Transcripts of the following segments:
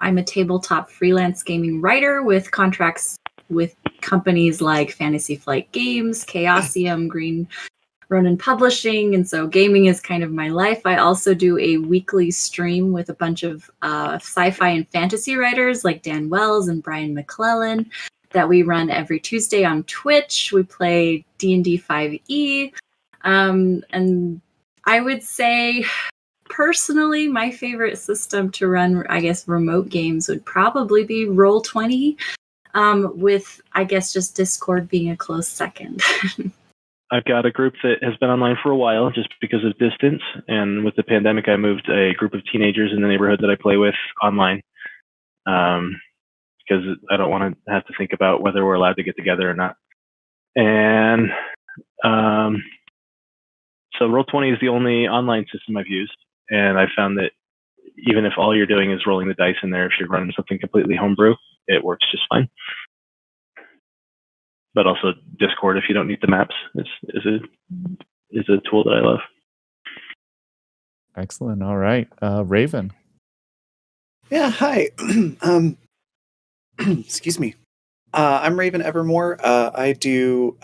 I'm a tabletop freelance gaming writer with contracts with companies like Fantasy Flight Games, Chaosium, Green Ronin Publishing, and so gaming is kind of my life. I also do a weekly stream with a bunch of sci-fi and fantasy writers like Dan Wells and Brian McClellan that we run every Tuesday on Twitch. We play D&D 5e, and I would say personally my favorite system to run, I guess, remote games would probably be Roll20, with, I guess, just Discord being a close second. I've got a group that has been online for a while just because of distance. And with the pandemic, I moved a group of teenagers in the neighborhood that I play with online, because I don't want to have to think about whether we're allowed to get together or not. And so Roll20 is the only online system I've used. And I found that even if all you're doing is rolling the dice in there, if you're running something completely homebrew, it works just fine. But also Discord, if you don't need the maps, is a tool that I love. Excellent. All right, Ravyn. Yeah. Hi. Excuse me. I'm Ravyn Evermore. I do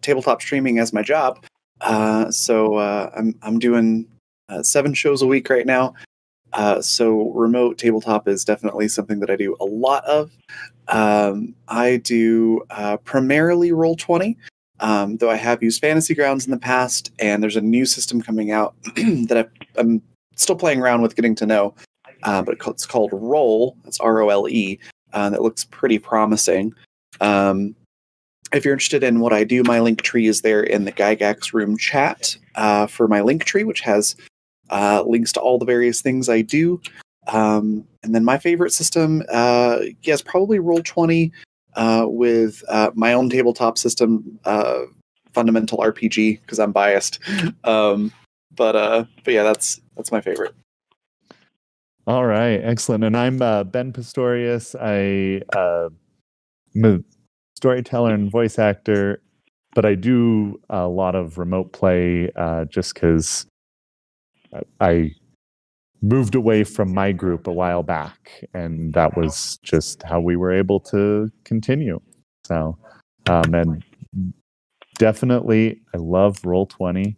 tabletop streaming as my job. So I'm doing 7 shows a week right now. So remote tabletop is definitely something that I do a lot of. I do primarily Roll20, though I have used Fantasy Grounds in the past, and there's a new system coming out that I'm still playing around with, getting to know. But it's called Roll. That's ROLE. That looks pretty promising. If you're interested in what I do, my link tree is there in the Gygax room chat for my link tree, which has links to all the various things I do. And then my favorite system, yes, probably Roll20 with my own tabletop system, Fundamental RPG, because I'm biased. But yeah, that's my favorite. All right, excellent. And I'm Ben Pistorius. I'm a storyteller and voice actor, but I do a lot of remote play just because I moved away from my group a while back, and that was just how we were able to continue. So, and definitely, I love Roll20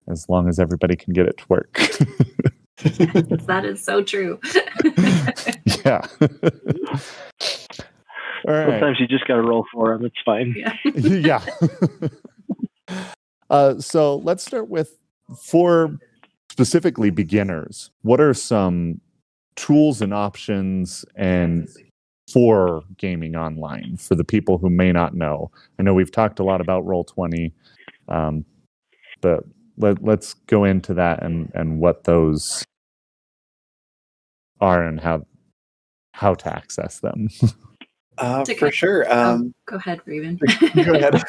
as long as everybody can get it to work. That is so true. Yeah. All right. Sometimes you just got to roll for them. It's fine. Yeah. So let's start with, for specifically beginners, what are some tools and options and for gaming online for the people who may not know? I know we've talked a lot about Roll20, but let's go into that and what those are and how to access them. For sure. Go ahead, Ravyn. Go ahead.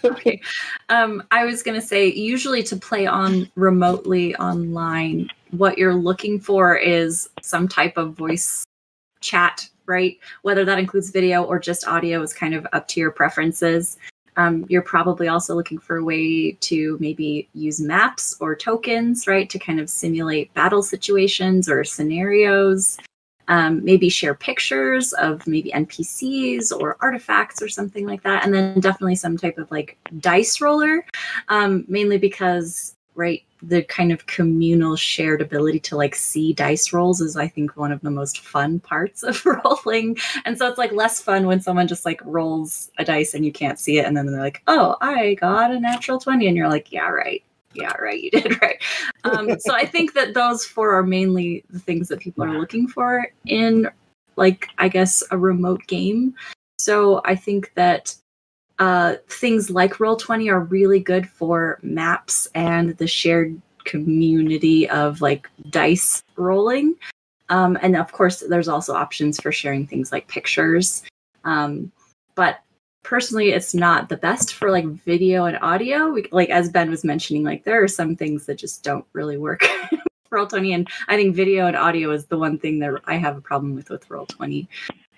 Okay. I was going to say, usually to play on remotely online, what you're looking for is some type of voice chat, right? Whether that includes video or just audio is kind of up to your preferences. You're probably also looking for a way to maybe use maps or tokens, right, to kind of simulate battle situations or scenarios. Maybe share pictures of maybe NPCs or artifacts or something like that. And then definitely some type of like dice roller, mainly because, right, the kind of communal shared ability to like see dice rolls is, I think, one of the most fun parts of role playing. And so it's like less fun when someone just like rolls a dice and you can't see it. And then they're like, oh, I got a natural 20. And you're like, yeah, right. Yeah, right. You did right. So I think that those 4 are mainly the things that people are looking for in, like, I guess, a remote game. So I think that things like Roll20 are really good for maps and the shared community of like dice rolling. And of course, there's also options for sharing things like pictures. But personally, it's not the best for like video and audio. Like as Ben was mentioning, like there are some things that just don't really work for Roll20, and I think video and audio is the one thing that I have a problem with Roll20.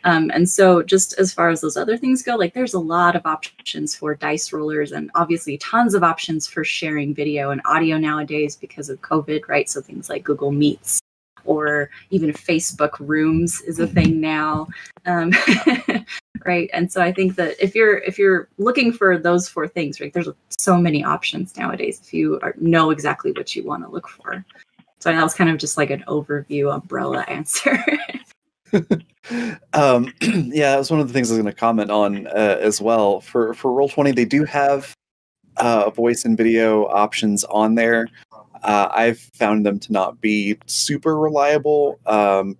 And so just as far as those other things go, like there's a lot of options for dice rollers and obviously tons of options for sharing video and audio nowadays because of COVID, right? So things like Google Meets or even Facebook rooms is a thing now. Right. And so I think that if you're looking for those 4 things, right, there's so many options nowadays if you know exactly what you want to look for. So that was kind of just like an overview umbrella answer. Yeah, that was one of the things I was going to comment on as well. For Roll20, they do have voice and video options on there. I've found them to not be super reliable,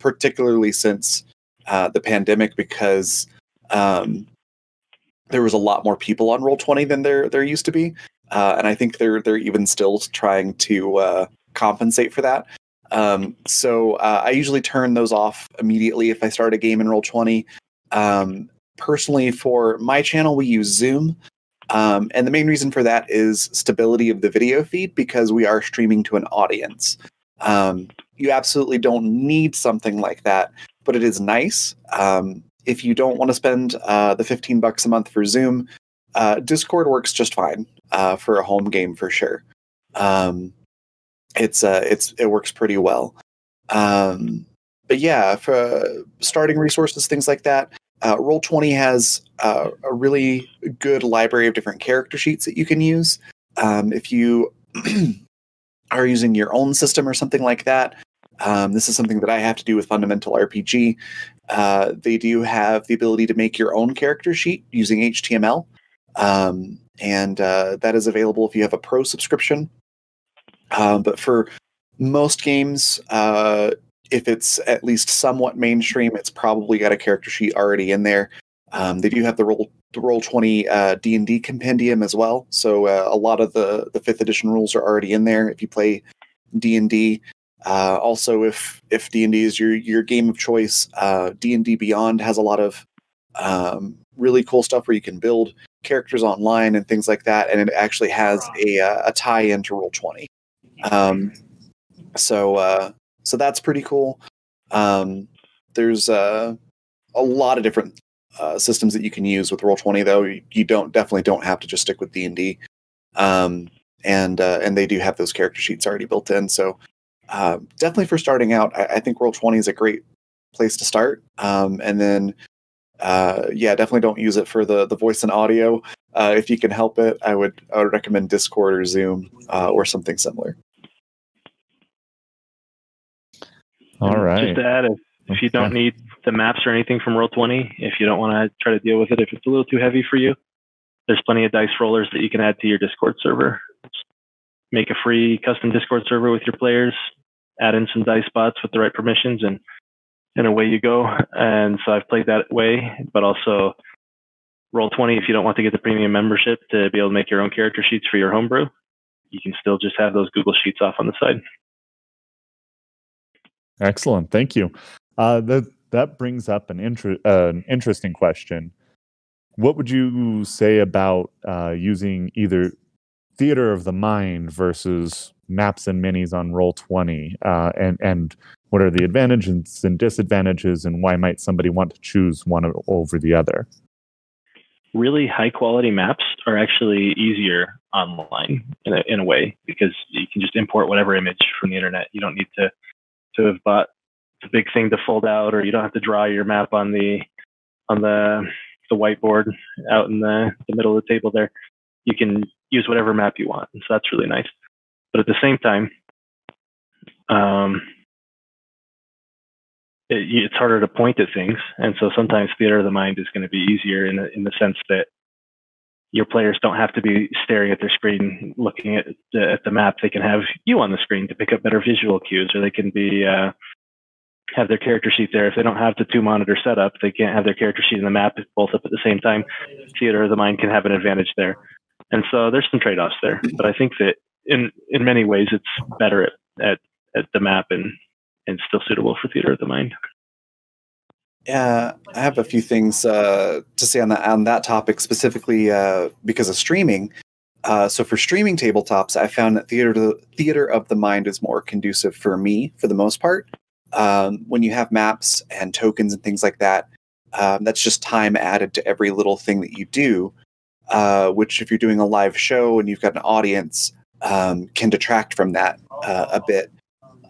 particularly since the pandemic, because there was a lot more people on Roll20 than there used to be, and I think they're even still trying to compensate for that. So I usually turn those off immediately if I start a game in Roll20. Personally, for my channel, we use Zoom. And the main reason for that is stability of the video feed, because we are streaming to an audience. You absolutely don't need something like that, but it is nice. If you don't want to spend the $15 a month for Zoom, Discord works just fine for a home game for sure. It works pretty well. But yeah, for starting resources, things like that, Roll20 has a really good library of different character sheets that you can use. If you are using your own system or something like that, this is something that I have to do with Fundamental RPG. They do have the ability to make your own character sheet using HTML. And that is available if you have a pro subscription. But for most games, if it's at least somewhat mainstream, it's probably got a character sheet already in there. They do have the Roll20 D&D compendium as well, so a lot of the 5th edition rules are already in there if you play D&D. Also, if D&D is your game of choice, D&D Beyond has a lot of really cool stuff where you can build characters online and things like that, and it actually has a tie-in to Roll20. So that's pretty cool. There's a lot of different systems that you can use with Roll20, though. You definitely don't have to just stick with D&D. And they do have those character sheets already built in. So definitely for starting out, I think Roll20 is a great place to start. And then definitely don't use it for the voice and audio. If you can help it, I would recommend Discord or Zoom or something similar. All right. Just to add, if you don't need the maps or anything from Roll20, if you don't want to try to deal with it, if it's a little too heavy for you, there's plenty of dice rollers that you can add to your Discord server. Just make a free custom Discord server with your players, add in some dice bots with the right permissions, and away you go. And so I've played that way, but also Roll20, if you don't want to get the premium membership to be able to make your own character sheets for your homebrew, you can still just have those Google Sheets off on the side. Excellent. Thank you. That brings up an interesting question. What would you say about using either Theater of the Mind versus maps and minis on Roll20? And what are the advantages and disadvantages, and why might somebody want to choose one over the other? Really high quality maps are actually easier online in a way, because you can just import whatever image from the internet. You don't need to have bought the big thing to fold out, or you don't have to draw your map on the whiteboard out in the middle of the table there. You can use whatever map you want, and so that's really nice. But at the same time, it's harder to point at things, and so sometimes Theater of the Mind is going to be easier in the sense that your players don't have to be staring at their screen looking at the map. They can have you on the screen to pick up better visual cues, or they can be have their character sheet there. If they don't have the 2-monitor setup, they can't have their character sheet and the map both up at the same time. Theater of the Mind can have an advantage there. And so there's some trade-offs there. But I think that in many ways it's better at the map and still suitable for Theater of the Mind. Yeah, I have a few things to say on that topic, specifically because of streaming. So for streaming tabletops, I found that Theater of the Mind is more conducive for me, for the most part. When you have maps and tokens and things like that, that's just time added to every little thing that you do, which if you're doing a live show and you've got an audience, can detract from that a bit.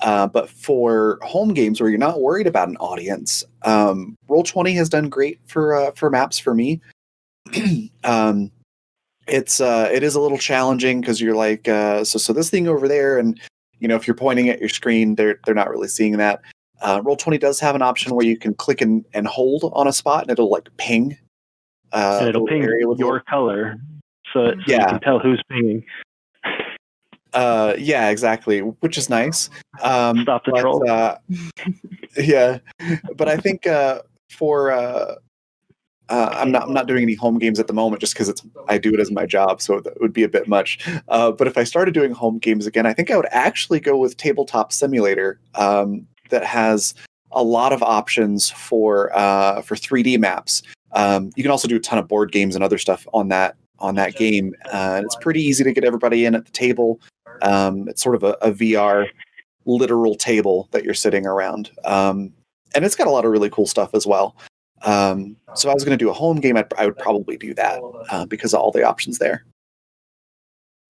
But for home games where you're not worried about an audience, Roll20 has done great for maps for me. It is a little challenging because you're like, so this thing over there, and if you're pointing at your screen, they're not really seeing that. Roll20 does have an option where you can click and hold on a spot, and it'll like ping. And it'll ping your color, so you can tell who's pinging. Yeah, exactly, which is nice. Stop the troll. Yeah, but I think for I'm not doing any home games at the moment just because I do it as my job, so it would be a bit much. But if I started doing home games again, I think I would actually go with Tabletop Simulator, that has a lot of options for 3D maps. You can also do a ton of board games and other stuff on that game, and it's pretty easy to get everybody in at the table. It's sort of a VR literal table that you're sitting around, and it's got a lot of really cool stuff as well. So if I was going to do a home game, I would probably do that because of all the options there.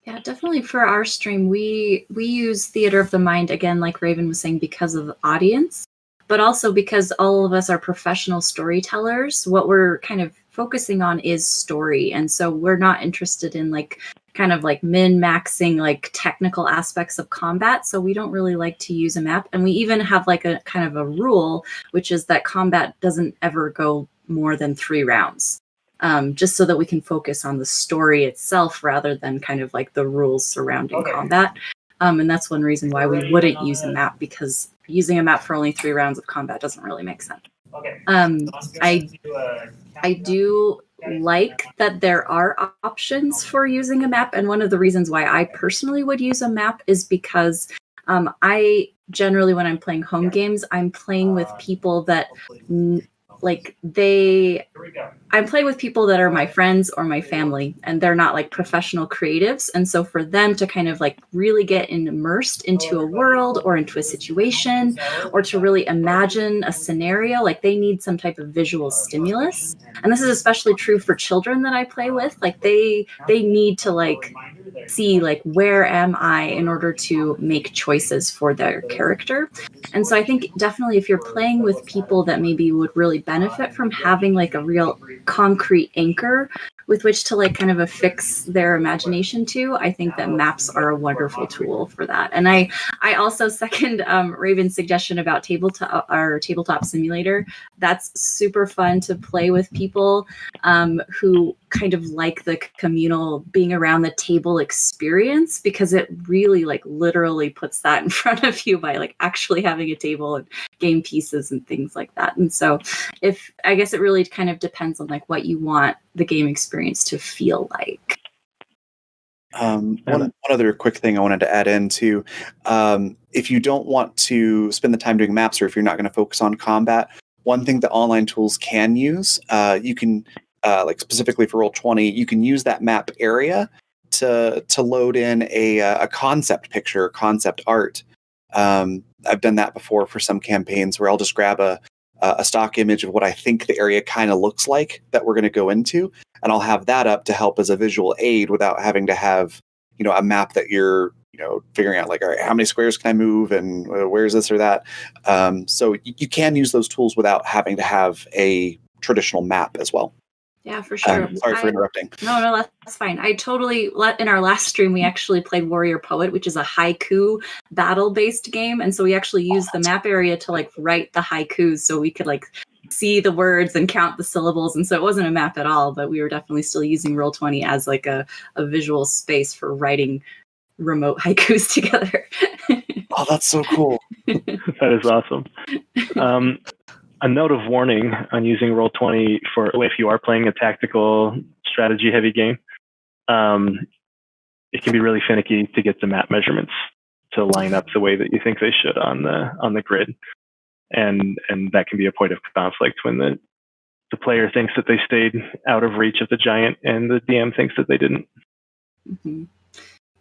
Yeah, definitely for our stream, we use Theater of the Mind, again, like Ravyn was saying, because of the audience, but also because all of us are professional storytellers. What we're kind of focusing on is story. And so we're not interested in kind of min-maxing technical aspects of combat. So we don't really like to use a map. And we even have a kind of a rule, which is that combat doesn't ever go more than 3 rounds. Just so that we can focus on the story itself rather than kind of the rules surrounding combat. And that's one reason why we wouldn't use a map, because using a map for only 3 rounds of combat doesn't really make sense. I do like that there are options for using a map, and one of the reasons why I personally would use a map is because I generally, when I'm playing home games, I'm playing with people that I'm playing with people that are my friends or my family, and they're not professional creatives. And so for them to kind of really get immersed into a world or into a situation, or to really imagine a scenario, they need some type of visual stimulus. And this is especially true for children that I play with. They need to see where am I in order to make choices for their character. And so I think definitely if you're playing with people that maybe would really benefit from having a real concrete anchor with which to kind of affix their imagination to, I think that maps are a wonderful tool for that. And I also second Ravyn's suggestion about Tabletop Simulator. That's super fun to play with people who kind of like the communal being around the table experience, because it really literally puts that in front of you by actually having a table and game pieces and things like that. And so I guess it really kind of depends on what you want the game experience to feel like. One other quick thing I wanted to add into, if you don't want to spend the time doing maps, or if you're not going to focus on combat, one thing that online tools can use, you can specifically for Roll20, you can use that map area to load in a concept picture, concept art. I've done that before for some campaigns where I'll just grab a stock image of what I think the area kind of looks like that we're going to go into, and I'll have that up to help as a visual aid without having to have a map that you're figuring out all right, how many squares can I move and where's this or that. So you can use those tools without having to have a traditional map as well. Yeah, for sure. Sorry for interrupting. No, that's fine. In our last stream, we actually played Warrior Poet, which is a haiku battle-based game. And so we actually used the map area to write the haikus so we could see the words and count the syllables. And so it wasn't a map at all, but we were definitely still using Roll20 as a visual space for writing remote haikus together. Oh, that's so cool. That is awesome. A note of warning on using Roll20 for if you are playing a tactical strategy heavy game, it can be really finicky to get the map measurements to line up the way that you think they should on the grid, and that can be a point of conflict when the player thinks that they stayed out of reach of the giant and the DM thinks that they didn't. Mm-hmm.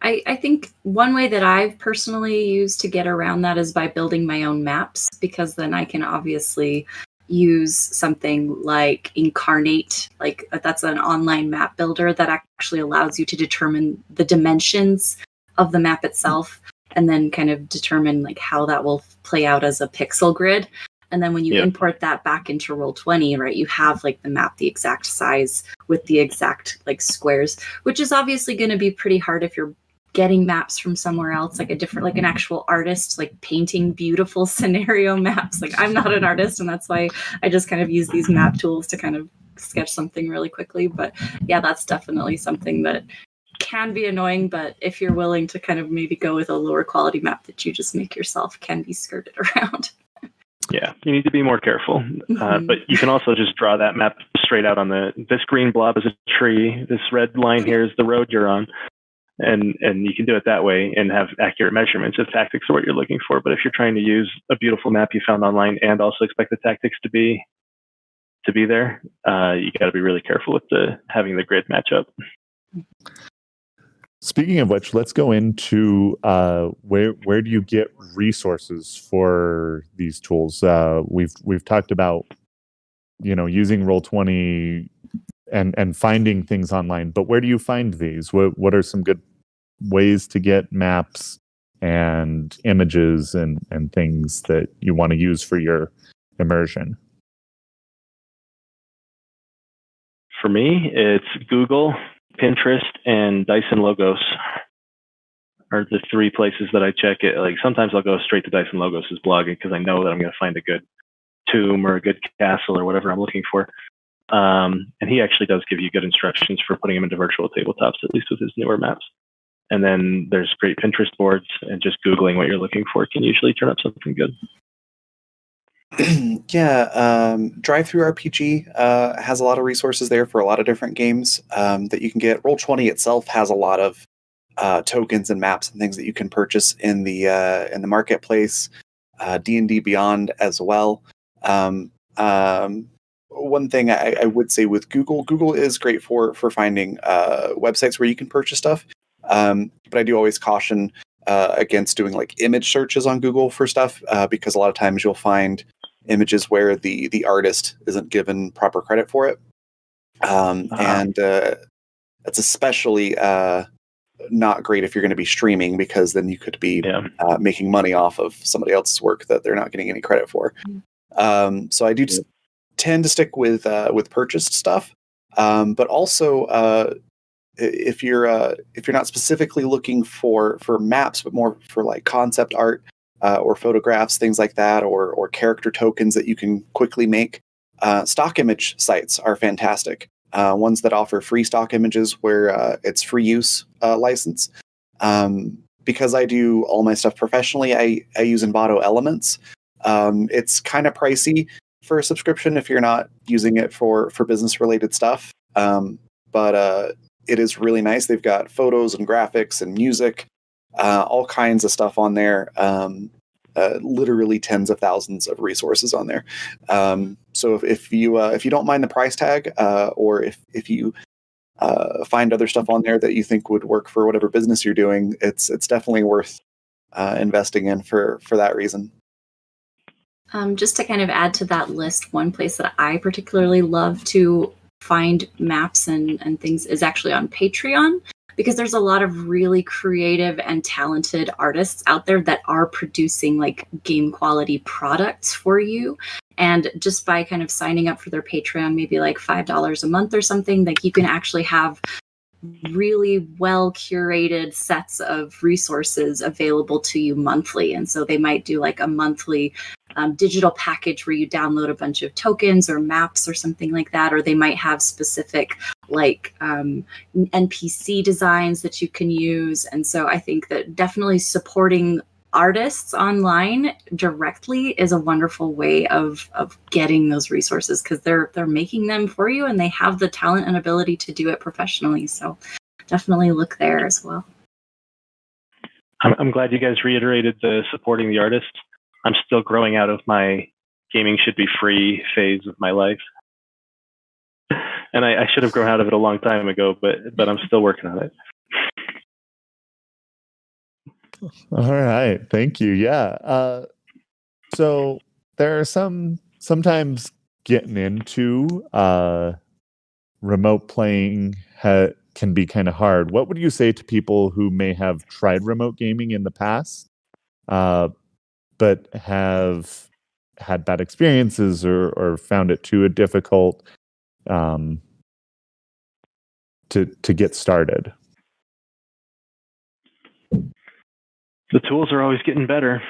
I think one way that I've personally used to get around that is by building my own maps, because then I can obviously use something like Incarnate, that's an online map builder that actually allows you to determine the dimensions of the map itself. and then kind of determine like how that will play out as a pixel grid. And then when you import that back into Roll20, right, you have like the map the exact size with the exact like squares, which is obviously going to be pretty hard if you're getting maps from somewhere else, like a different, like an actual artist, like painting beautiful scenario maps. Like I'm not an artist, and that's why I just kind of use these map tools to kind of sketch something really quickly. But yeah, that's definitely something that can be annoying, but if you're willing to kind of maybe go with a lower quality map that you just make yourself, can be skirted around. Yeah, you need to be more careful. But you can also just draw that map straight out on this green blob is a tree, this red line here is the road you're on. And you can do it that way and have accurate measurements if tactics are what you're looking for. But if you're trying to use a beautiful map you found online and also expect the tactics to be there, you got to be really careful with having the grid match up. Speaking of which, let's go into where do you get resources for these tools? We've talked about using Roll20 and finding things online, but where do you find these? What are some good ways to get maps and images and things that you want to use for your immersion? For me, it's Google, Pinterest, and Dyson Logos are the three places that I check it. Like sometimes I'll go straight to Dyson Logos' blog because I know that I'm going to find a good tomb or a good castle or whatever I'm looking for. And he actually does give you good instructions for putting them into virtual tabletops, at least with his newer maps. And then there's great Pinterest boards, and just Googling what you're looking for can usually turn up something good. Yeah, Drive Through RPG has a lot of resources there for a lot of different games that you can get. Roll20 itself has a lot of tokens and maps and things that you can purchase in the marketplace. D&D Beyond as well. One thing I would say with Google is great for finding websites where you can purchase stuff. But I do always caution against doing like image searches on Google for stuff because a lot of times you'll find images where the artist isn't given proper credit for it. And that's especially not great if you're going to be streaming, because then you could be making money off of somebody else's work that they're not getting any credit for. So I do tend to stick with purchased stuff, but also if you're not specifically looking for maps, but more for like concept art or photographs, things like that, or character tokens that you can quickly make, stock image sites are fantastic. Ones that offer free stock images where it's free use license. Because I do all my stuff professionally, I use Envato Elements. It's kind of pricey for a subscription if you're not using it for business related stuff. But it is really nice. They've got photos and graphics and music, all kinds of stuff on there. Literally tens of thousands of resources on there. So if you don't mind the price tag, or if you find other stuff on there that you think would work for whatever business you're doing, it's definitely worth investing in for that reason. Just to kind of add to that list, one place that I particularly love to find maps and things is actually on Patreon, because there's a lot of really creative and talented artists out there that are producing like game quality products for you. And just by kind of signing up for their Patreon, maybe like $5 a month or something, like you can actually have really well curated sets of resources available to you monthly. And so they might do like a monthly digital package where you download a bunch of tokens or maps or something like that, or they might have specific like NPC designs that you can use. And so I think that definitely supporting artists online directly is a wonderful way of getting those resources, because they're making them for you and they have the talent and ability to do it professionally. So definitely look there as well. I'm glad you guys reiterated the supporting the artists. I'm still growing out of my gaming should be free phase of my life. And I should have grown out of it a long time ago, but I'm still working on it. All right. Thank you. Yeah. So there are sometimes getting into remote playing can be kind of hard. What would you say to people who may have tried remote gaming in the past, but have had bad experiences or found it too difficult to get started? The tools are always getting better.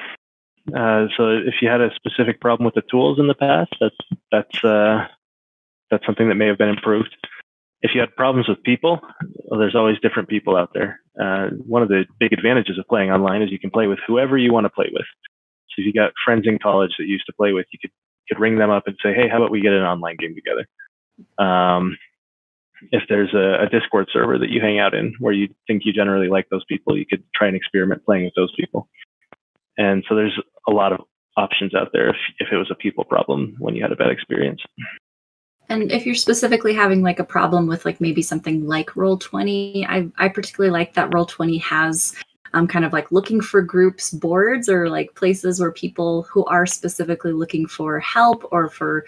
So if you had a specific problem with the tools in the past, that's something that may have been improved. If you had problems with people, well, there's always different people out there. One of the big advantages of playing online is you can play with whoever you want to play with. So if you got friends in college that you used to play with, you could ring them up and say, hey, how about we get an online game together? If there's a Discord server that you hang out in where you think you generally like those people, you could try and experiment playing with those people. And so there's a lot of options out there if it was a people problem when you had a bad experience. And if you're specifically having like a problem with like maybe something like Roll20, I particularly like that Roll20 has kind of like looking for groups boards or like places where people who are specifically looking for help or for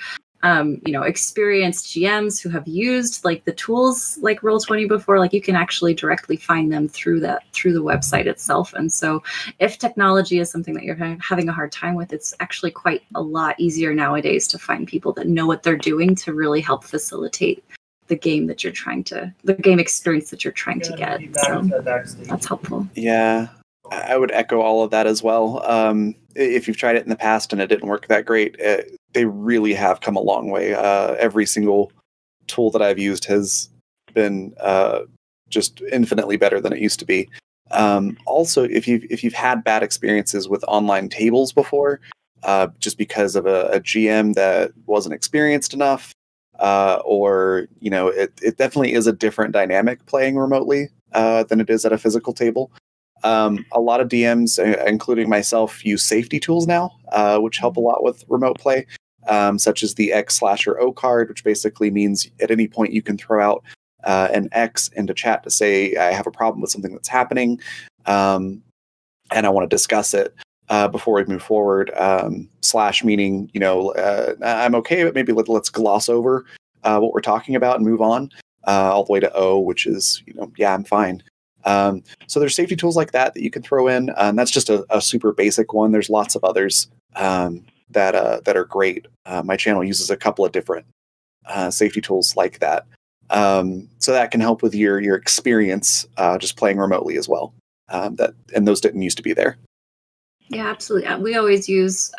experienced GMs who have used like the tools like Roll20 before, like you can actually directly find them through the website itself. And so if technology is something that you're having a hard time with, it's actually quite a lot easier nowadays to find people that know what they're doing to really help facilitate the game experience that you're trying to get. So that's helpful. Yeah, I would echo all of that as well. If you've tried it in the past and it didn't work that great, they really have come a long way. Every single tool that I've used has been just infinitely better than it used to be. Also, if you've had bad experiences with online tables before, just because of a GM that wasn't experienced enough, or it definitely is a different dynamic playing remotely than it is at a physical table. A lot of DMs, including myself, use safety tools now, which help a lot with remote play, such as the X/O card, which basically means at any point you can throw out an X into chat to say, I have a problem with something that's happening, and I want to discuss it before we move forward. / meaning, I'm okay, but maybe let's gloss over what we're talking about and move on, all the way to O, which is, yeah, I'm fine. So there's safety tools like that you can throw in. That's just a super basic one. There's lots of others that are great. My channel uses a couple of different safety tools like that. So that can help with your experience just playing remotely as well. And those didn't used to be there. Yeah, absolutely. We always use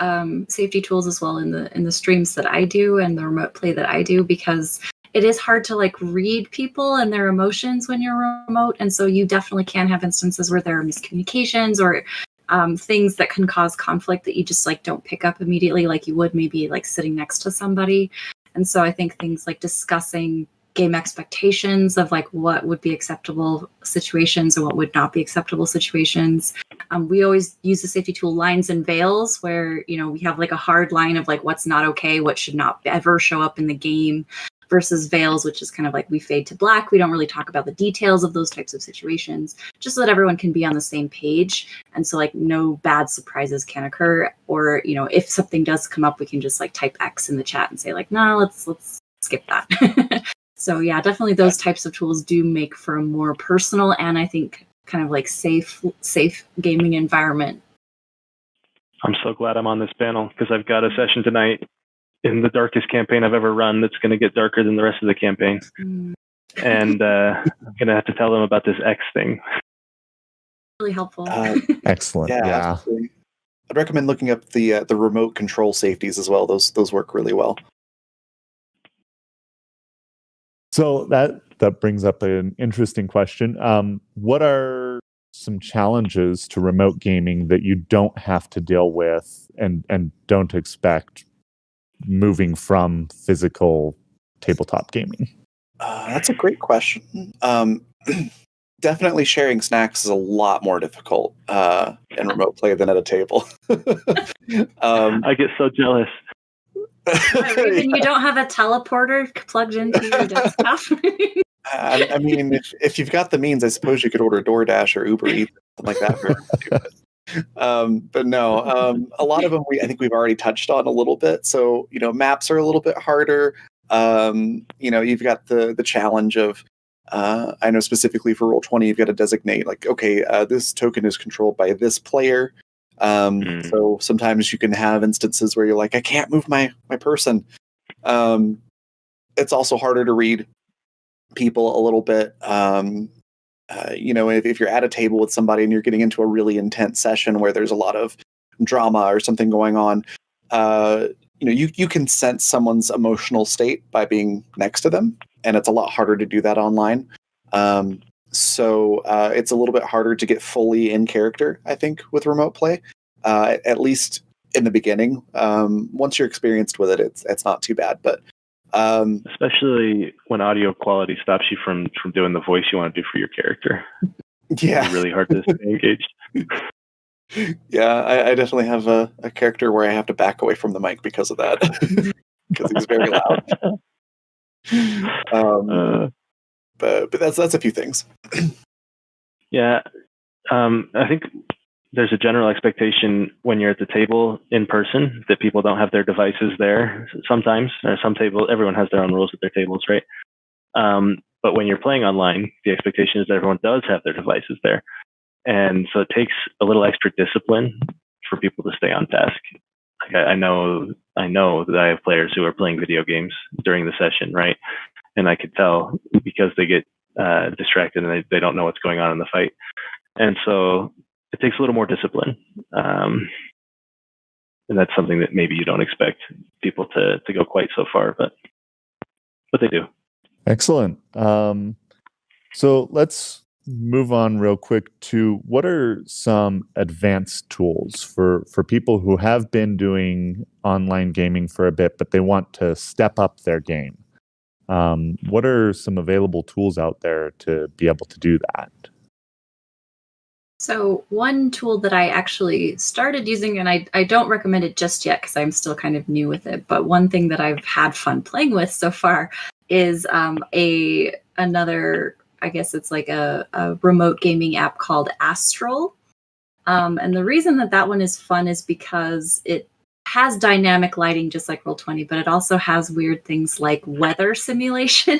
safety tools as well in the streams that I do and the remote play that I do, because it is hard to like read people and their emotions when you're remote. And so you definitely can have instances where there are miscommunications or things that can cause conflict that you just like don't pick up immediately like you would maybe like sitting next to somebody. And so I think things like discussing game expectations of like what would be acceptable situations and what would not be acceptable situations. We always use the safety tool lines and veils where, we have like a hard line of like what's not okay, what should not ever show up in the game, versus veils, which is kind of like we fade to black. We don't really talk about the details of those types of situations, just so that everyone can be on the same page. And so like no bad surprises can occur. Or, if something does come up, we can just like type X in the chat and say like, no, let's skip that. So yeah, definitely those types of tools do make for a more personal and I think kind of like safe gaming environment. I'm so glad I'm on this panel because I've got a session tonight in the darkest campaign I've ever run that's going to get darker than the rest of the campaign. And I'm going to have to tell them about this X thing. Really helpful. Excellent. Yeah. I'd recommend looking up the remote control safeties as well. Those work really well. So that brings up an interesting question. What are some challenges to remote gaming that you don't have to deal with and don't expect moving from physical tabletop gaming? That's a great question. Definitely sharing snacks is a lot more difficult in remote play than at a table. I get so jealous. Ravyn, you don't have a teleporter plugged into your desktop? I mean, if you've got the means, I suppose you could order DoorDash or Uber Eats, something like that. But no, a lot of them I think we've already touched on a little bit. So, maps are a little bit harder. You've got the challenge of I know specifically for Roll20, you've got to designate like, okay, this token is controlled by this player. So sometimes you can have instances where you're like, I can't move my person. It's also harder to read people a little bit. If you're at a table with somebody and you're getting into a really intense session where there's a lot of drama or something going on, you can sense someone's emotional state by being next to them, and it's a lot harder to do that online. So it's a little bit harder to get fully in character, I think, with remote play, at least in the beginning. Once you're experienced with it, it's not too bad. But especially when audio quality stops you from doing the voice you want to do for your character. Yeah, it's really hard to stay engaged. Yeah, I definitely have a character where I have to back away from the mic because of that, because he's very loud. But that's a few things. Yeah, I think there's a general expectation when you're at the table in person that people don't have their devices there sometimes, or some tables, everyone has their own rules at their tables, right? But when you're playing online, the expectation is that everyone does have their devices there. And so it takes a little extra discipline for people to stay on task. Like I know that I have players who are playing video games during the session, right? And I could tell because they get distracted and they don't know what's going on in the fight. And so it takes a little more discipline. And that's something that maybe you don't expect people to go quite so far, but they do. Excellent. So let's move on real quick to what are some advanced tools for people who have been doing online gaming for a bit, but they want to step up their game. What are some available tools out there to be able to do that? So one tool that I actually started using, and I don't recommend it just yet because I'm still kind of new with it, but one thing that I've had fun playing with so far is another, I guess it's like a remote gaming app called Astral. And the reason that one is fun is because it has dynamic lighting just like Roll20, but it also has weird things like weather simulation,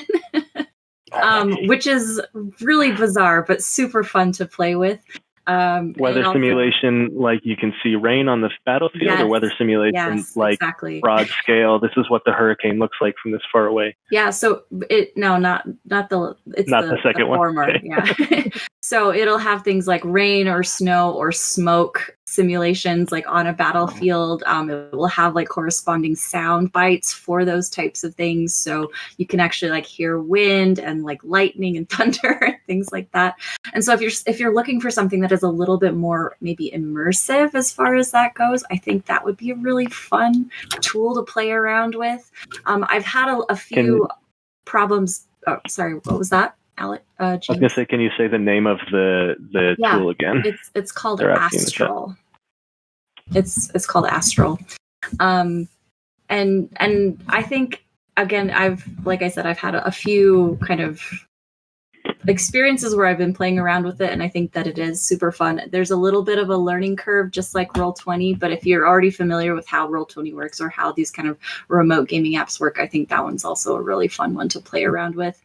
which is really bizarre, but super fun to play with. Weather simulation, like you can see rain on the battlefield, yes, or weather simulation, like exactly. Broad scale. This is what the hurricane looks like from this far away. Yeah. So not the second one. Former, okay. Yeah. So it'll have things like rain or snow or smoke simulations like on a battlefield. It will have like corresponding sound bites for those types of things. So you can actually like hear wind and like lightning and thunder and things like that. And so if you're looking for something that is a little bit more maybe immersive as far as that goes, I think that would be a really fun tool to play around with. I've had a few problems. Oh, sorry, what was that? James? I was gonna say, can you say the name of the tool again? It's called Astral. It's called Astral, and I think again I've had a few kind of experiences where I've been playing around with it, and I think that it is super fun. There's a little bit of a learning curve, just like Roll20, but if you're already familiar with how Roll20 works or how these kind of remote gaming apps work, I think that one's also a really fun one to play around with.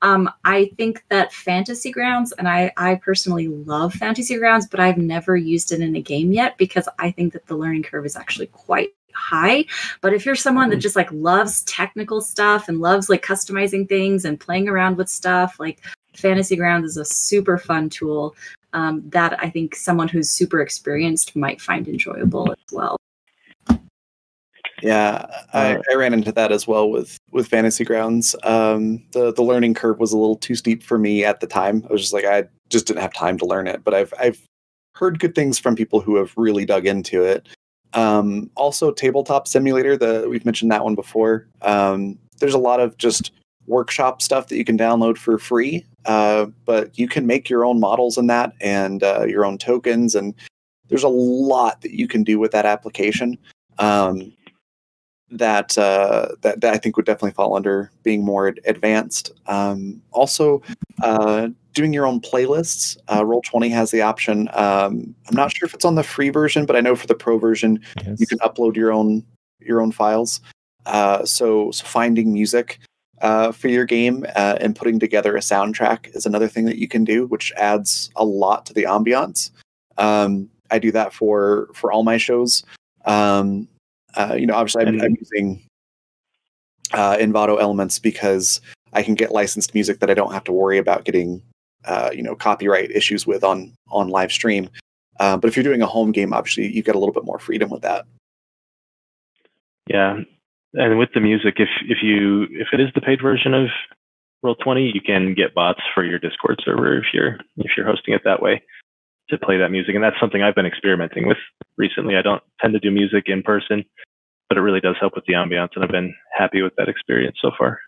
I think that Fantasy Grounds, and I personally love Fantasy Grounds, but I've never used it in a game yet because I think that the learning curve is actually quite high. But if you're someone that just like loves technical stuff and loves like customizing things and playing around with stuff, like Fantasy Grounds is a super fun tool that I think someone who's super experienced might find enjoyable as well. Yeah, I ran into that as well with Fantasy Grounds. The learning curve was a little too steep for me at the time. I was just like, I just didn't have time to learn it. But I've heard good things from people who have really dug into it. Also, Tabletop Simulator, we've mentioned that one before. There's a lot of just workshop stuff that you can download for free, but you can make your own models in that and your own tokens, and there's a lot that you can do with that application. That I think would definitely fall under being more advanced. Also, doing your own playlists. Roll20 has the option. I'm not sure if it's on the free version, but I know for the pro version, yes, you can upload your own files. So finding music for your game, and putting together a soundtrack is another thing that you can do, which adds a lot to the ambiance. I do that for all my shows. Obviously, I'm using Envato Elements because I can get licensed music that I don't have to worry about getting copyright issues with on live stream. But if you're doing a home game, obviously you get a little bit more freedom with that. Yeah, and with the music, if it is the paid version of Roll20, you can get bots for your Discord server if you're hosting it that way to play that music, and that's something I've been experimenting with recently. I don't tend to do music in person, but it really does help with the ambiance, and I've been happy with that experience so far.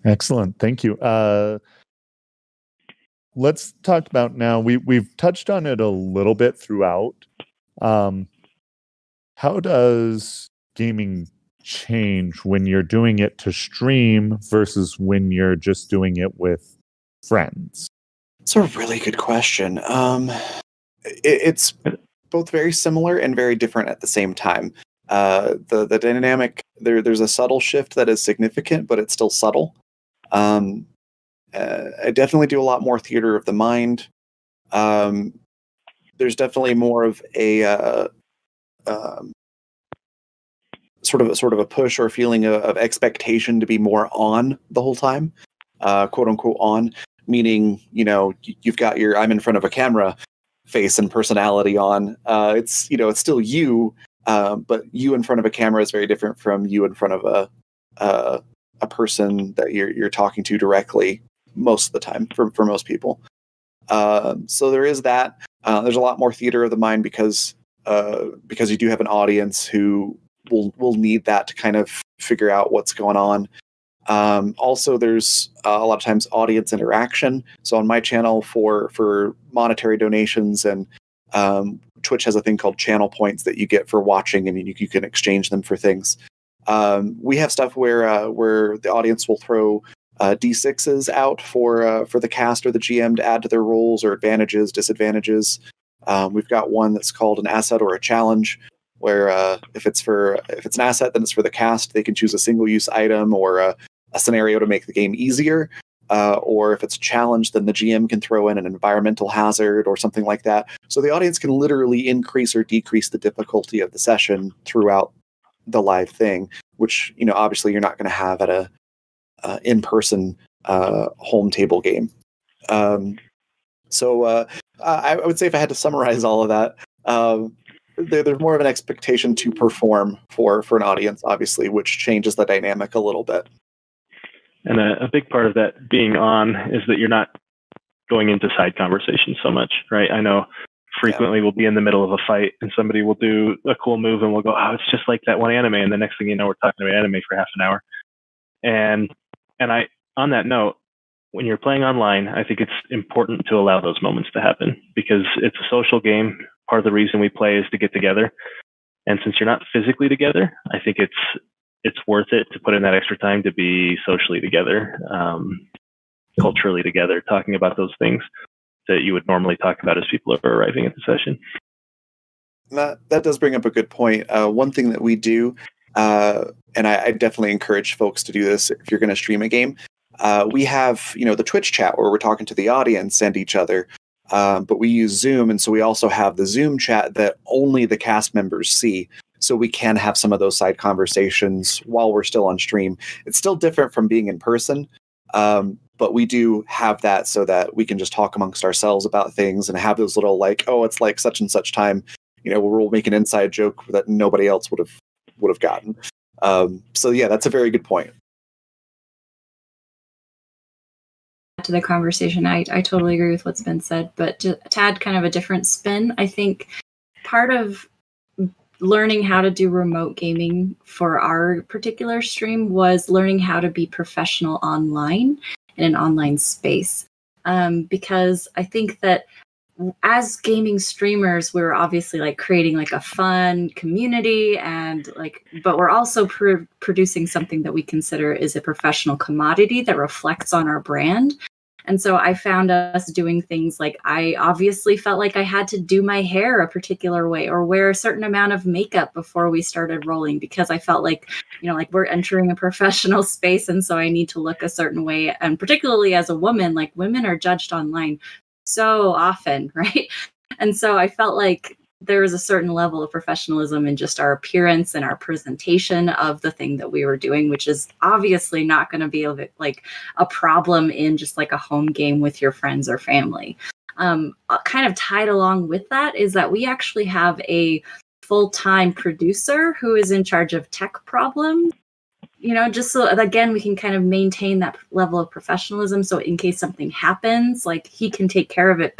Excellent, thank you. Let's talk about now. We've touched on it a little bit throughout. How does gaming change when you're doing it to stream versus when you're just doing it with friends? It's a really good question. It's both very similar and very different at the same time. The dynamic, there's a subtle shift that is significant, but it's still subtle. I definitely do a lot more theater of the mind. There's definitely more of a sort of a push or a feeling of expectation to be more on the whole time, quote unquote on, meaning, you've got your I'm in front of a camera face and personality on. It's still you, but you in front of a camera is very different from you in front of a person that you're talking to directly most of the time for most people. So there is that. There's a lot more theater of the mind because you do have an audience who will need that to kind of figure out what's going on. Also, there's a lot of times audience interaction. So on my channel for monetary donations, and Twitch has a thing called channel points that you get for watching, and you can exchange them for things. We have stuff where the audience will throw D6s out for the cast or the GM to add to their rolls or advantages, disadvantages. We've got one that's called an asset or a challenge, where if it's an asset, then it's for the cast. They can choose a single-use item or a scenario to make the game easier. Or if it's a challenge, then the GM can throw in an environmental hazard or something like that. So the audience can literally increase or decrease the difficulty of the session throughout the live thing, which obviously you're not going to have at a in-person home table game. So I would say if I had to summarize all of that, there's more of an expectation to perform for an audience, obviously, which changes the dynamic a little bit. And a big part of that being on is that you're not going into side conversations so much, right? I know frequently we'll be in the middle of a fight and somebody will do a cool move and we'll go, oh, it's just like that one anime. And the next thing you know, we're talking about anime for half an hour. And I, on that note, when you're playing online, I think it's important to allow those moments to happen because it's a social game. Part of the reason we play is to get together. And since you're not physically together, I think it's worth it to put in that extra time to be socially together, culturally together, talking about those things that you would normally talk about as people are arriving at the session. That does bring up a good point. One thing that we do, and I definitely encourage folks to do this if you're going to stream a game, we have the Twitch chat where we're talking to the audience and each other, but we use Zoom, and so we also have the Zoom chat that only the cast members see. So we can have some of those side conversations while we're still on stream. It's still different from being in person, but we do have that so that we can just talk amongst ourselves about things and have those little it's like such and such time, where we'll make an inside joke that nobody else would have gotten. So yeah, that's a very good point. To the conversation, I totally agree with what's been said, but to add kind of a different spin, I think part of learning how to do remote gaming for our particular stream was learning how to be professional online in an online space. Because I think that as gaming streamers, we're obviously creating a fun community but we're also producing something that we consider is a professional commodity that reflects on our brand. And so I found us doing things like I obviously felt like I had to do my hair a particular way or wear a certain amount of makeup before we started rolling, because I felt like, like we're entering a professional space. And so I need to look a certain way. And particularly as a woman, like women are judged online so often, right? And so I felt like there was a certain level of professionalism in just our appearance and our presentation of the thing that we were doing, which is obviously not going to be like a problem in just like a home game with your friends or family. Kind of tied along with that is that we actually have a full-time producer who is in charge of tech problems, just so again we can kind of maintain that level of professionalism, so in case something happens, like he can take care of it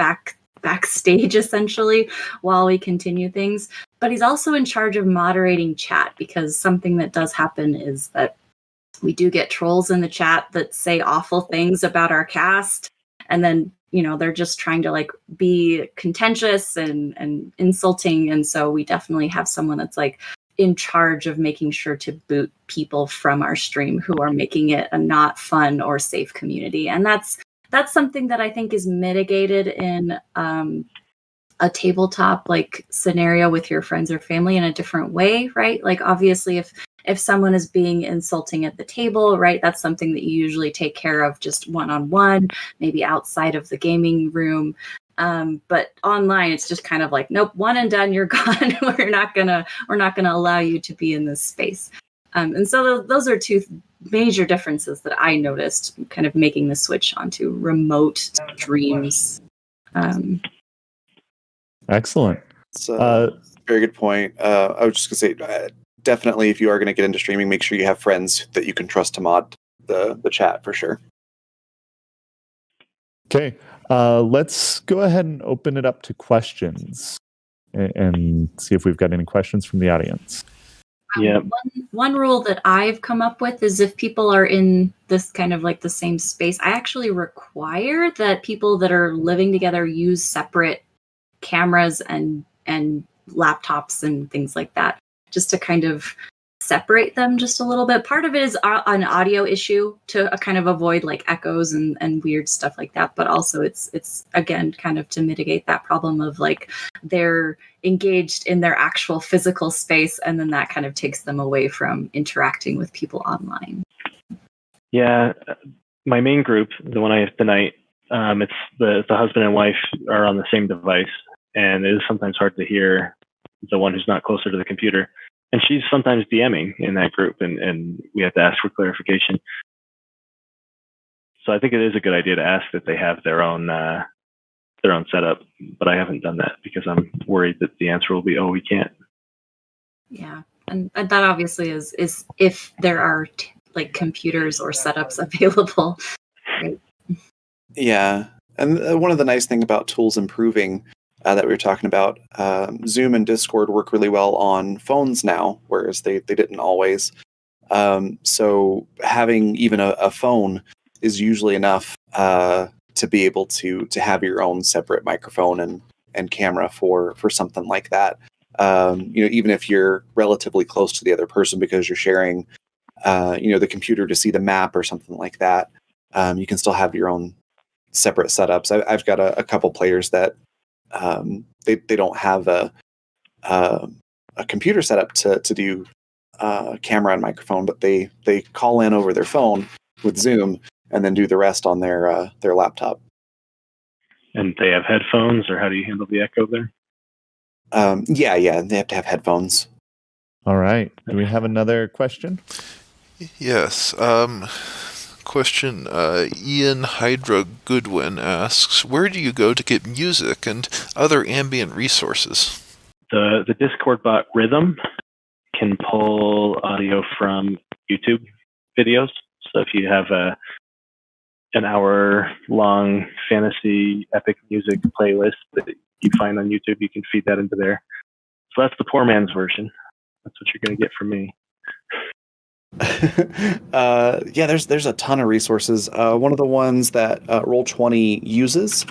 backstage essentially while we continue things. But he's also in charge of moderating chat, because something that does happen is that we do get trolls in the chat that say awful things about our cast, and then they're just trying to like be contentious and insulting, and so we definitely have someone that's like in charge of making sure to boot people from our stream who are making it a not fun or safe community. And that's something that I think is mitigated in a tabletop like scenario with your friends or family in a different way, right? Like obviously if someone is being insulting at the table, right, that's something that you usually take care of just one-on-one, maybe outside of the gaming room. But online, it's just kind of like, nope, one and done, you're gone. we're not gonna allow you to be in this space. And so those are two major differences that I noticed, kind of making the switch onto remote streams. Excellent. It's a very good point. I was just going to say, definitely, if you are going to get into streaming, make sure you have friends that you can trust to mod the chat for sure. Okay, let's go ahead and open it up to questions and see if we've got any questions from the audience. Yeah. One rule that I've come up with is if people are in this kind of like the same space, I actually require that people that are living together use separate cameras and laptops and things like that, just to kind of separate them just a little bit. Part of it is an audio issue to kind of avoid like echoes and weird stuff like that, but also it's again kind of to mitigate that problem of like they're engaged in their actual physical space, and then that kind of takes them away from interacting with people online. Yeah, my main group, the one I have tonight, it's the husband and wife are on the same device, and it is sometimes hard to hear the one who's not closer to the computer. And she's sometimes DMing in that group, and we have to ask for clarification. So I think it is a good idea to ask that they have their own setup, but I haven't done that because I'm worried that the answer will be, oh, we can't. Yeah, and that obviously is if there are like computers or setups available. Right? Yeah, and one of the nice things about tools improving that we were talking about, Zoom and Discord work really well on phones now, whereas they didn't always. So having even a phone is usually enough to be able to have your own separate microphone and camera for something like that. Even if you're relatively close to the other person because you're sharing, the computer to see the map or something like that, you can still have your own separate setups. I've got a couple players that they don't have a computer setup to do camera and microphone, but they call in over their phone with Zoom and then do the rest on their laptop. And they have headphones, or how do you handle the echo there? Yeah, they have to have headphones. All right. Do we have another question? Yes. Question, Ian Hydra Goodwin asks, where do you go to get music and other ambient resources? The Discord bot Rhythm can pull audio from YouTube videos. So if you have an hour-long fantasy epic music playlist that you find on YouTube, you can feed that into there. So that's the poor man's version. That's what you're going to get from me. Yeah, there's a ton of resources. One of the ones that Roll20 uses,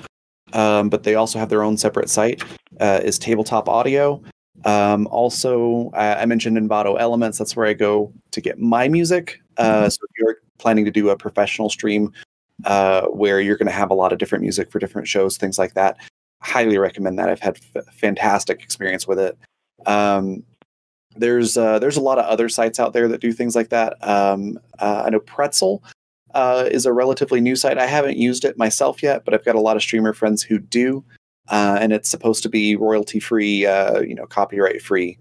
but they also have their own separate site, is Tabletop Audio. Also, I mentioned Envato Elements. That's where I go to get my music. So if you're planning to do a professional stream, where you're going to have a lot of different music for different shows, things like that. Highly recommend that. I've had fantastic experience with it. There's a lot of other sites out there that do things like that. I know Pretzel is a relatively new site. I haven't used it myself yet, but I've got a lot of streamer friends who do. And it's supposed to be royalty free, copyright free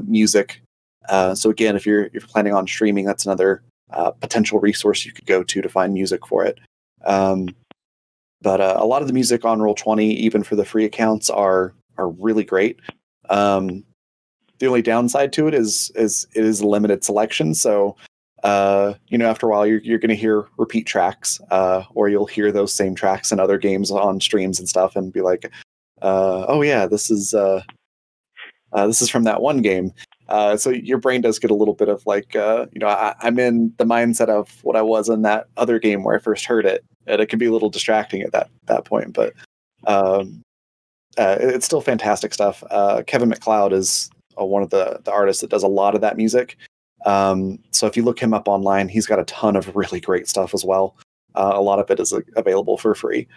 music. So again, if you're planning on streaming, that's another potential resource you could go to find music for it. But a lot of the music on Roll20, even for the free accounts, are really great. The only downside to it is it is a limited selection. So after a while, you're going to hear repeat tracks, or you'll hear those same tracks in other games on streams and stuff, and be like, "Oh yeah, this is from that one game." So your brain does get a little bit of like, I'm in the mindset of what I was in that other game where I first heard it, and it can be a little distracting at that point. But it's still fantastic stuff. Kevin MacLeod is one of the artists that does a lot of that music. So if you look him up online, he's got a ton of really great stuff as well. A lot of it is available for free.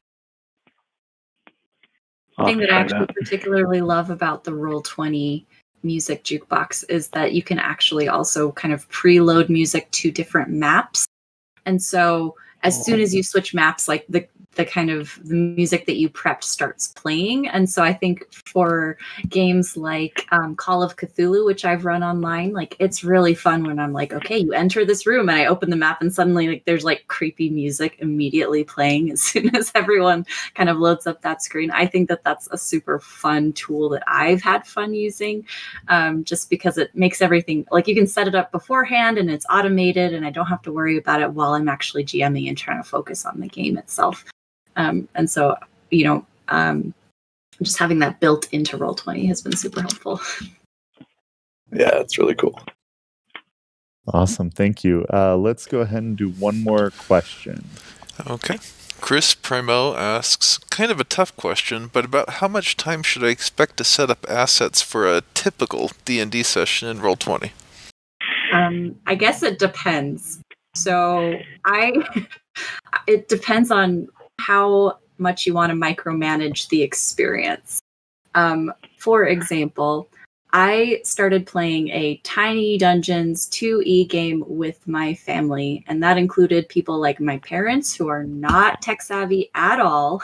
The thing that I actually particularly love about the Roll20 music jukebox is that you can actually also kind of preload music to different maps. And so as soon as you switch maps, like the kind of the music that you prepped starts playing. And so I think for games like Call of Cthulhu, which I've run online, like it's really fun when I'm like, okay, you enter this room and I open the map and suddenly like there's like creepy music immediately playing as soon as everyone kind of loads up that screen. I think that that's a super fun tool that I've had fun using, just because it makes everything like you can set it up beforehand and it's automated and I don't have to worry about it while I'm actually GMing and trying to focus on the game itself. And so, just having that built into Roll20 has been super helpful. Yeah, it's really cool. Awesome. Thank you. Let's go ahead and do one more question. Okay. Chris Primo asks, kind of a tough question, but about how much time should I expect to set up assets for a typical D&D session in Roll20? I guess it depends. So it depends on how much you want to micromanage the experience. For example, I started playing a Tiny Dungeons 2E game with my family, and that included people like my parents who are not tech savvy at all,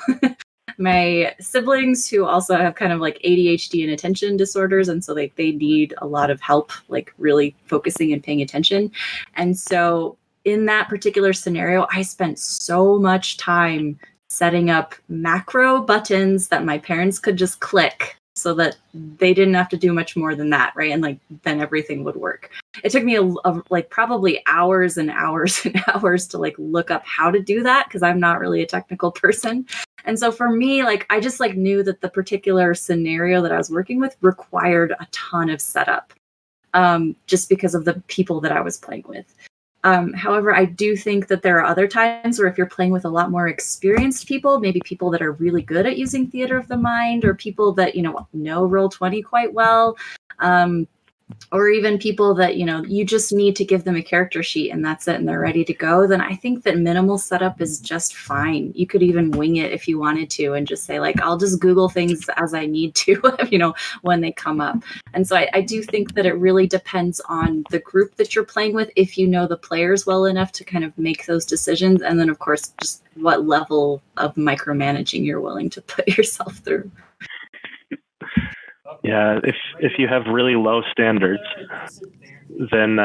my siblings who also have kind of like ADHD and attention disorders, and so like they need a lot of help, like really focusing and paying attention. And so in that particular scenario, I spent so much time setting up macro buttons that my parents could just click so that they didn't have to do much more than that, right? And like then everything would work. It took me like probably hours and hours and hours to like look up how to do that because I'm not really a technical person. And so for me, like I just like knew that the particular scenario that I was working with required a ton of setup, just because of the people that I was playing with. However, I do think that there are other times where if you're playing with a lot more experienced people, maybe people that are really good at using theater of the mind, or people that, know Roll20 quite well, or even people that, you just need to give them a character sheet and that's it and they're ready to go, then I think that minimal setup is just fine. You could even wing it if you wanted to and just say like, I'll just Google things as I need to, when they come up. And so I do think that it really depends on the group that you're playing with, if you know the players well enough to kind of make those decisions. And then of course, just what level of micromanaging you're willing to put yourself through. Yeah, if you have really low standards, then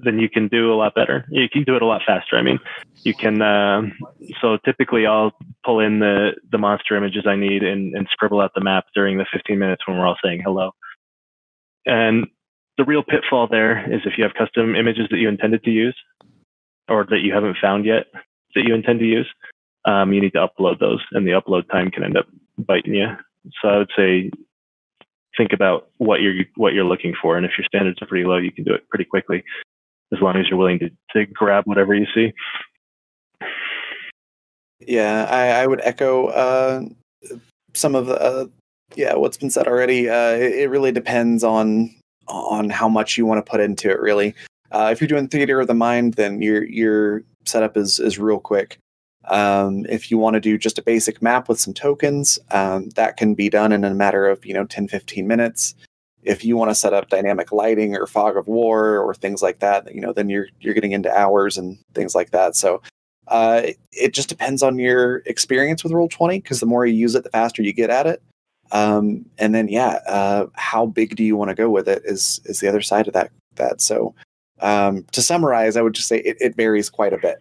you can do a lot better. You can do it a lot faster. I mean, you can. So typically, I'll pull in the monster images I need and scribble out the map during the 15 minutes when we're all saying hello. And the real pitfall there is if you have custom images that you intended to use, or that you haven't found yet that you intend to use, you need to upload those, and the upload time can end up biting you. So I would say, think about what you're looking for, and if your standards are pretty low, you can do it pretty quickly, as long as you're willing to grab whatever you see. Yeah, I would echo some of what's been said already. It really depends on how much you want to put into it. Really, if you're doing theater of the mind, then your setup is real quick. If you want to do just a basic map with some tokens, that can be done in a matter of 10-15 minutes. If you want to set up dynamic lighting or fog of war or things like that, then you're getting into hours and things like that. So it just depends on your experience with Roll20, because the more you use it, the faster you get at it. And then how big do you want to go with it is the other side of that. So to summarize, I would just say it varies quite a bit.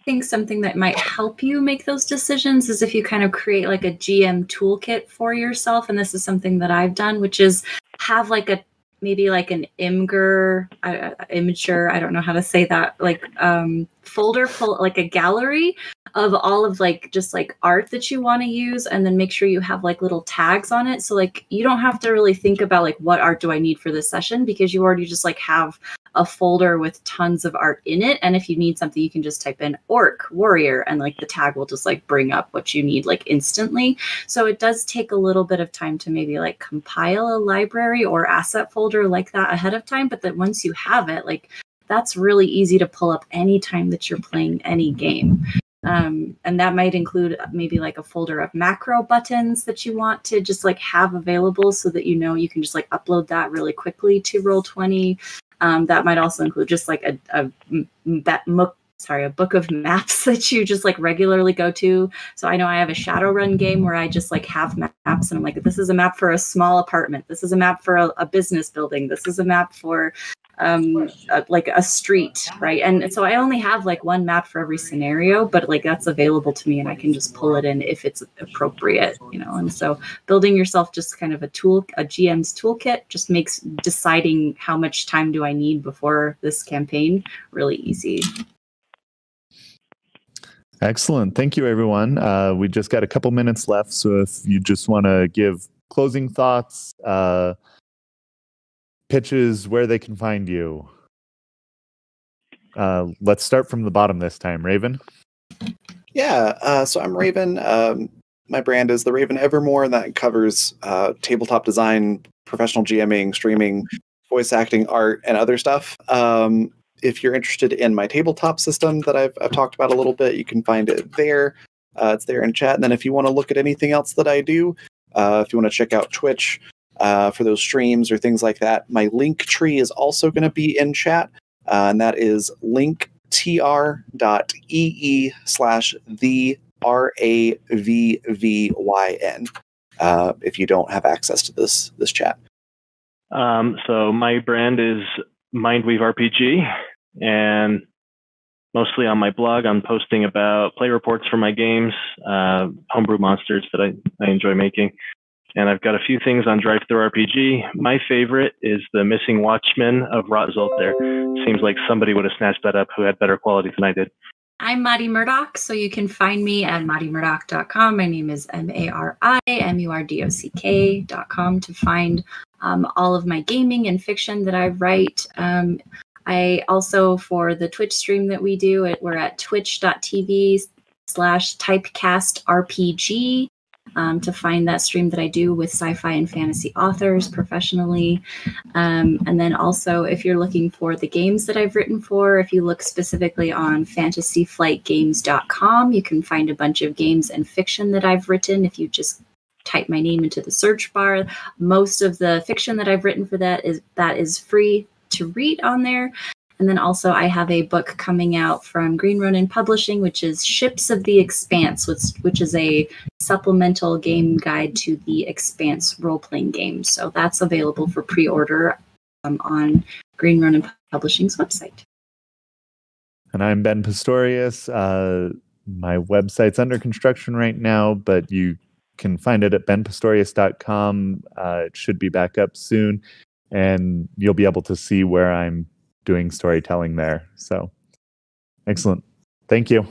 I think something that might help you make those decisions is if you kind of create like a GM toolkit for yourself. And this is something that I've done, which is have like maybe like an Imgur, Imager, I don't know how to say that, like folder full, like a gallery of all of like just like art that you want to use, and then make sure you have like little tags on it. So like you don't have to really think about like what art do I need for this session, because you already just like have a folder with tons of art in it. And if you need something, you can just type in orc warrior, and like the tag will just like bring up what you need like instantly. So it does take a little bit of time to maybe like compile a library or asset folder like that ahead of time. But that once you have it, like that's really easy to pull up anytime that you're playing any game. And that might include maybe like a folder of macro buttons that you want to just like have available so that you can just like upload that really quickly to Roll20. That might also include just like a book of maps that you just like regularly go to. So I know I have a Shadowrun game where I just like have maps, and I'm like, this is a map for a small apartment. This is a map for a business building. This is a map for like a street, right? And so I only have like one map for every scenario, but like that's available to me, and I can just pull it in if it's appropriate, And so building yourself just kind of a GM's toolkit just makes deciding how much time do I need before this campaign really easy. Excellent. Thank you, everyone. We just got a couple minutes left, so if you just want to give closing thoughts, pitches, where they can find you. Let's start from the bottom this time. Ravyn? Yeah, so I'm Ravyn. My brand is the Ravyn Evermore, and that covers tabletop design, professional GMing, streaming, voice acting, art, and other stuff. If you're interested in my tabletop system that I've talked about a little bit, you can find it there. It's there in chat. And then if you want to look at anything else that I do, if you want to check out Twitch for those streams or things like that, my link tree is also going to be in chat. And that is linktr.ee/the-RAVVYN if you don't have access to this chat. So my brand is Mindweave RPG, and mostly on my blog, I'm posting about play reports for my games, homebrew monsters that I enjoy making. And I've got a few things on Drive-Thru RPG. My favorite is the Missing Watchmen of Rot Zolter. Seems like somebody would have snatched that up who had better quality than I did. I'm Maddie Murdock, so you can find me at maddymurdock.com. My name is MARIMURDOCK.com to find all of my gaming and fiction that I write. I also, for the Twitch stream that we do, we're at twitch.tv/typecast-RPG to find that stream that I do with sci-fi and fantasy authors professionally. And then also, if you're looking for the games that I've written for, if you look specifically on fantasyflightgames.com, you can find a bunch of games and fiction that I've written. If you just type my name into the search bar, most of the fiction that I've written for that is free to read on there. And then also I have a book coming out from Green Ronin Publishing, which is Ships of the Expanse, which is a supplemental game guide to the Expanse role-playing game. So that's available for pre-order on Green Ronin Publishing's website. And I'm Ben Pistorius. My website's under construction right now, but you can find it at benpistorius.com. It should be back up soon, and you'll be able to see where I'm doing storytelling there. So excellent. Thank you.